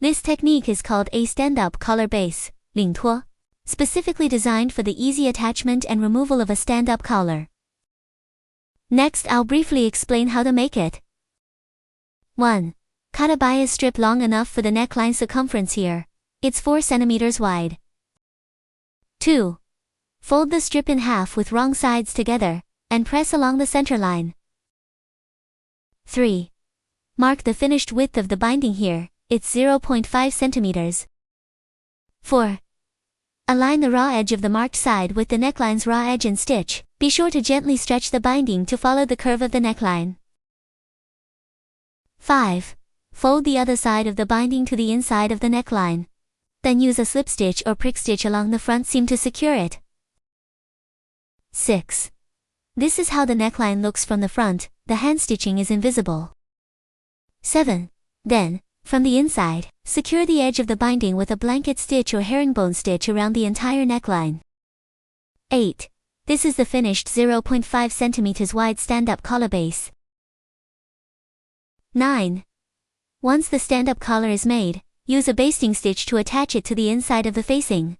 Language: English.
This technique is called a stand-up collar base, 领托, specifically designed for the easy attachment and removal of a stand-up collar. Next, I'll briefly explain how to make it. 1. Cut a bias strip long enough for the neckline circumference here. It's 4 cm wide. 2. Fold the strip in half with wrong sides together, and press along the center line. 3. Mark the finished width of the binding here, it's 0.5 cm. 4. Align the raw edge of the marked side with the neckline's raw edge and stitch. Be sure to gently stretch the binding to follow the curve of the neckline. 5. Fold the other side of the binding to the inside of the neckline. Then use a slip stitch or prick stitch along the front seam to secure it. 6. This is how the neckline looks from the front, the hand stitching is invisible. 7. Then, from the inside, secure the edge of the binding with a blanket stitch or herringbone stitch around the entire neckline. 8. This is the finished 0.5 cm wide stand-up collar base. 9. Once the stand-up collar is made, use a basting stitch to attach it to the inside of the facing.